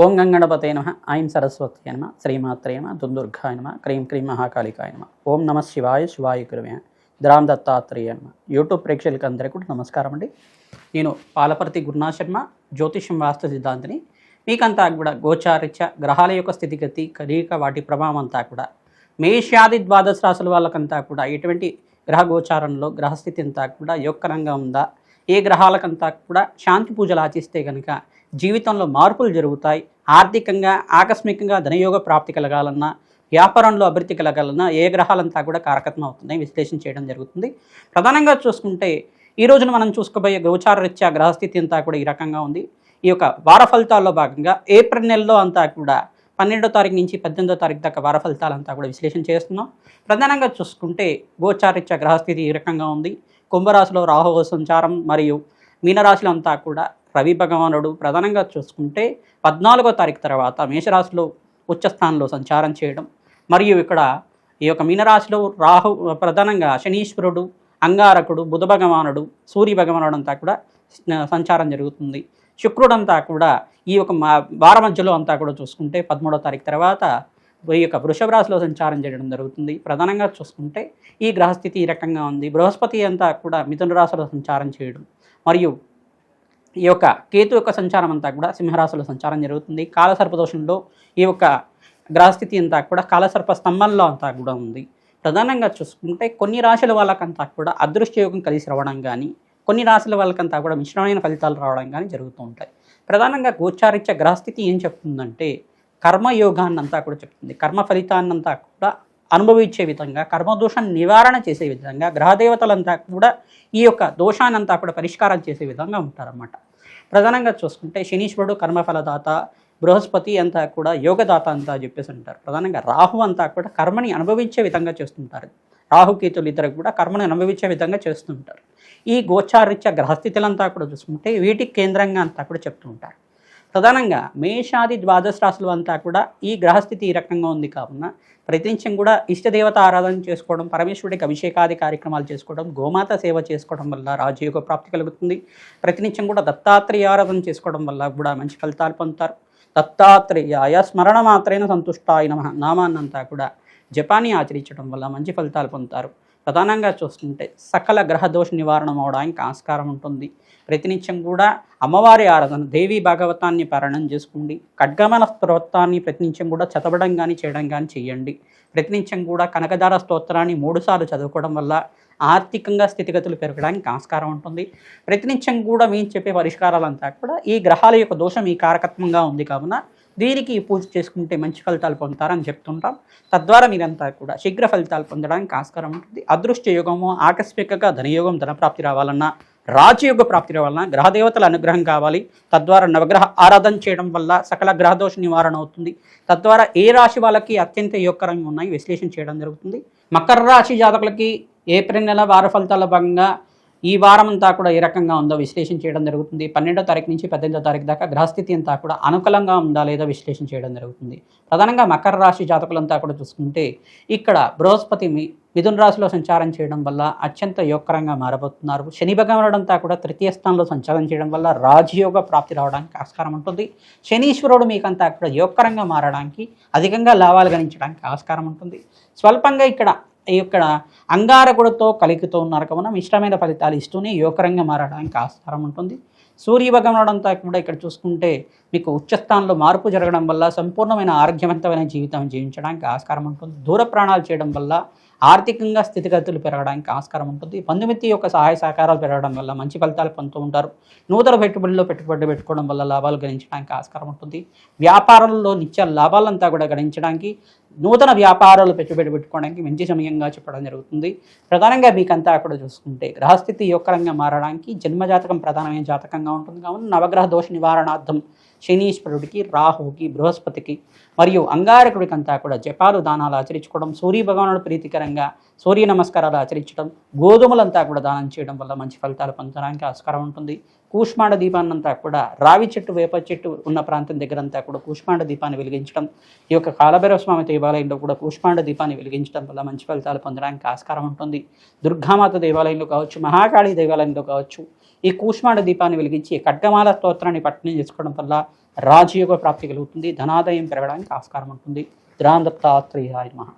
ఓం గంగణపతే నమ ఐం సరస్వతి నమ శ్రీమాత్రే నమ దుందుర్గాయ నమ క్రీం క్రీం మహాకాళికాయ నమ ఓం నమ శివాయ శివాయ గురువే ద్రామ్ దత్తాత్రేయ నమ. యూట్యూబ్ ప్రేక్షకులకు అందరికీ కూడా నమస్కారం అండి. నేను పాలపర్తి గురునాథ్ శర్మ, జ్యోతిష్యం వాస్తు సిద్ధాంతిని. మీకంతా కూడా గోచారిత్య గ్రహాల యొక్క స్థితిగతి కలీక వాటి ప్రభావం అంతా కూడా మేషాది ద్వాదశ రాశుల వాళ్ళకంతా కూడా ఎటువంటి గ్రహ గోచారంలో గ్రహస్థితి అంతా కూడా యోగకరంగా ఉందా, ఏ గ్రహాలకంతా కూడా శాంతి పూజలు ఆచిస్తే కనుక జీవితంలో మార్పులు జరుగుతాయి, ఆర్థికంగా ఆకస్మికంగా ధనయోగ ప్రాప్తి కలగాలన్నా, వ్యాపారంలో అభివృద్ధి కలగాలన్నా ఏ గ్రహాలంతా కూడా కారకత్వం అవుతున్నాయి విశ్లేషణ చేయడం జరుగుతుంది. ప్రధానంగా చూసుకుంటే ఈ రోజున మనం చూసుకోబోయే గోచార రీత్యా గ్రహస్థితి అంతా కూడా ఈ రకంగా ఉంది. ఈ యొక్క వార ఫలితాల్లో భాగంగా ఏప్రిల్ నెలలో అంతా కూడా 12వ తారీఖు నుంచి 18వ తారీఖు దాకా వార ఫలితాలంతా కూడా విశ్లేషణ చేస్తున్నాం. ప్రధానంగా చూసుకుంటే గోచారీత్యా గ్రహస్థితి ఈ రకంగా ఉంది. కుంభరాశిలో రాహు సంచారం మరియు మీనరాశిలో అంతా కూడా రవి భగవానుడు ప్రధానంగా చూసుకుంటే 14వ తారీఖు తర్వాత మేషరాశిలో ఉచ్చస్థానంలో సంచారం చేయడం, మరియు ఇక్కడ ఈ యొక్క మీనరాశిలో రాహు ప్రధానంగా శనీశ్వరుడు, అంగారకుడు, బుధ భగవానుడు, సూర్య భగవానుడు అంతా కూడా సంచారం జరుగుతుంది. శుక్రుడంతా కూడా ఈ యొక్క వార మధ్యలో అంతా కూడా చూసుకుంటే 13వ తారీఖు తర్వాత ఈ యొక్క వృషభ రాశిలో సంచారం చేయడం జరుగుతుంది. ప్రధానంగా చూసుకుంటే ఈ గ్రహస్థితి ఈ రకంగా ఉంది. బృహస్పతి అంతా కూడా మిథున రాశిలో సంచారం చేయడం, మరియు ఈ యొక్క కేతు యొక్క సంచారం అంతా కూడా సింహరాశిలో సంచారం జరుగుతుంది. కాలసర్పదోషంలో ఈ యొక్క గ్రహస్థితి అంతా కూడా కాలసర్ప స్తంభంలో అంతా కూడా ఉంది. ప్రధానంగా చూసుకుంటే కొన్ని రాశుల వాళ్ళకంతా కూడా అదృష్టయోగం కలిసి రావడం కానీ, కొన్ని రాశుల వాళ్ళకంతా కూడా మిశ్రమైన ఫలితాలు రావడం కానీ జరుగుతూ ఉంటాయి. ప్రధానంగా గోచారిత్య గ్రహస్థితి ఏం చెప్తుందంటే కర్మయోగాన్ని అంతా కూడా చెప్తుంది. కర్మ ఫలితాన్నంతా కూడా అనుభవించే విధంగా, కర్మదోషాన్ని నివారణ చేసే విధంగా గ్రహదేవతలంతా కూడా ఈ యొక్క దోషాన్నంతా కూడా పరిష్కారం చేసే విధంగా ఉంటారన్నమాట. ప్రధానంగా చూసుకుంటే శనీశ్వరుడు కర్మఫలదాత, బృహస్పతి అంతా కూడా యోగదాత అంతా చెప్పేసి అంటారు. ప్రధానంగా రాహు అంతా కూడా కర్మని అనుభవించే విధంగా చేస్తుంటారు. రాహుకేతులు ఇద్దరు కూడా కర్మని అనుభవించే విధంగా చేస్తుంటారు. ఈ గోచారీత్య గ్రహస్థితులంతా కూడా చూసుకుంటే వీటికి కేంద్రంగా అంతా కూడా చెప్తూ ఉంటారు. ప్రధానంగా మేషాది ద్వాదశ రాశులు అంతా కూడా ఈ గ్రహస్థితి ఈ రకంగా ఉంది కావున ప్రతినిత్యం కూడా ఇష్టదేవత ఆరాధన చేసుకోవడం, పరమేశ్వరుడికి అభిషేకాది కార్యక్రమాలు చేసుకోవడం, గోమాత సేవ చేసుకోవడం వల్ల రాజయోగ ప్రాప్తి కలుగుతుంది. ప్రతినిత్యం కూడా దత్తాత్రేయ ఆరాధన చేసుకోవడం వల్ల కూడా మంచి ఫలితాలు పొందుతారు. దత్తాత్రేయాయ స్మరణ మాత్రైన సంతుష్టాయ నమః నామాన్నంతా కూడా జపాన్ని ఆచరించడం వల్ల మంచి ఫలితాలు పొందుతారు. ప్రధానంగా చూస్తుంటే సకల గ్రహ దోష నివారణ అవడానికి ఆస్కారం ఉంటుంది. ప్రతినిత్యం కూడా అమ్మవారి ఆరాధన, దేవీ భాగవతాన్ని పారాయణం చేసుకోండి. ఖడ్గమన స్తోత్రాన్ని ప్రతినిత్యం కూడా చదవడం కానీ చేయడం కానీ చేయండి. ప్రతినిత్యం కూడా కనకదార స్తోత్రాన్ని 3 సార్లు చదువుకోవడం వల్ల ఆర్థికంగా స్థితిగతులు పెరగడానికి ఆస్కారం ఉంటుంది. ప్రతినిత్యం కూడా మేము చెప్పే పరిష్కారాలంతా కూడా ఈ గ్రహాల యొక్క దోషం ఈ కారకత్వంగా ఉంది కావున దీనికి పూజ చేసుకుంటే మంచి ఫలితాలు పొందుతారని చెప్తుంటాం. తద్వారా మీరంతా కూడా శీఘ్ర ఫలితాలు పొందడానికి ఆస్కారం ఉంటుంది. అదృష్ట యోగము, ఆకస్మికంగా ధనయోగం, ధనప్రాప్తి రావాలన్నా, రాజయోగ ప్రాప్తి రావాలన్నా గ్రహదేవతల అనుగ్రహం కావాలి. తద్వారా నవగ్రహ ఆరాధన చేయడం వల్ల సకల గ్రహదోష నివారణ అవుతుంది. తద్వారా ఏ రాశి వాళ్ళకి అత్యంత యోగకరంగా ఉన్నాయి విశ్లేషణ చేయడం జరుగుతుంది. మకర రాశి జాతకులకి ఏప్రిల్ నెల వార ఫలితాల భాగంగా ఈ వారం అంతా కూడా ఏ రకంగా ఉందో విశ్లేషణ చేయడం జరుగుతుంది. 12వ తారీఖు నుంచి 18వ తారీఖు దాకా గ్రహస్థితి అంతా కూడా అనుకూలంగా ఉందా లేదా విశ్లేషణ చేయడం జరుగుతుంది. ప్రధానంగా మకర రాశి జాతకులంతా కూడా చూసుకుంటే ఇక్కడ బృహస్పతి మిథున రాశిలో సంచారం చేయడం వల్ల అత్యంత యోగకరంగా మారబోతున్నారు. శని భగవానుడంతా కూడా 3వ స్థానంలో సంచారం చేయడం వల్ల రాజయోగ ప్రాప్తి రావడానికి ఆస్కారం ఉంటుంది. శనీశ్వరుడు మీకంతా కూడా యోగకరంగా మారడానికి, అధికంగా లాభాలు గణించడానికి ఆస్కారం ఉంటుంది. స్వల్పంగా ఇక్కడ అంగారకుడితో కలిగితో ఉన్నారు కావున ఇష్టమైన ఫలితాలు ఇస్తూనే యోగకరంగా మారడానికి ఆస్కారం ఉంటుంది. సూర్య భగవానుడంతా కూడా ఇక్కడ చూసుకుంటే మీకు ఉచ్చస్థానంలో మార్పు జరగడం వల్ల సంపూర్ణమైన ఆరోగ్యవంతమైన జీవితం జీవించడానికి ఆస్కారం ఉంటుంది. దూర ప్రాణాలు చేయడం వల్ల ఆర్థికంగా స్థితిగతులు పెరగడానికి ఆస్కారం ఉంటుంది. బంధుమిత్తి యొక్క సహాయ సహకారాలు పెరగడం వల్ల మంచి ఫలితాలు పొందుతూ ఉంటారు. నూతన పెట్టుబడుల్లో పెట్టుబడి పెట్టుకోవడం వల్ల లాభాలు గణించడానికి ఆస్కారం ఉంటుంది. వ్యాపారంలో నిత్య లాభాలంతా కూడా గణించడానికి, నూతన వ్యాపారాలు పెట్టుబడి పెట్టుకోవడానికి మంచి సమయంగా చెప్పడం జరుగుతుంది. ప్రధానంగా మీకంతా కూడా చూసుకుంటే గ్రహస్థితి యోగకరంగా మారడానికి జన్మజాతకం ప్రధానమైన జాతకంగా ఉంటుంది కావున నవగ్రహ దోష నివారణార్థం శనీశ్వరుడికి, రాహువుకి, బృహస్పతికి మరియు అంగారకుడికి అంతా కూడా జపాలు దానాలు ఆచరించుకోవడం, సూర్య భగవానుడు ప్రీతికరంగా సూర్య నమస్కారాలు ఆచరించడం, గోధుమలంతా కూడా దానం చేయడం వల్ల మంచి ఫలితాలు పొందడానికి ఆస్కారం ఉంటుంది. కూష్మాండ దీపాన్నంతా కూడా రావి చెట్టు, వేప చెట్టు ఉన్న ప్రాంతం దగ్గరంతా కూడా కూష్మాండ దీపాన్ని వెలిగించడం, ఈ యొక్క కాలభైరవ స్వామి దేవాలయంలో కూడా కూష్మాండ దీపాన్ని వెలిగించడం వల్ల మంచి ఫలితాలు పొందడానికి ఆస్కారం ఉంటుంది. దుర్గామాత దేవాలయంలో కావచ్చు, మహాకాళి దేవాలయంలో కావచ్చు, ఈ కూష్మాండ దీపాన్ని వెలిగించి ఖడ్గమాల స్తోత్రాన్ని పఠనం చేసుకోవడం వల్ల రాజయోగ ప్రాప్తి కలుగుతుంది, ధనాదాయం పెరగడానికి ఆస్కారం ఉంటుంది. ధ్రాన్ దత్తాత్రేయాయ నమః.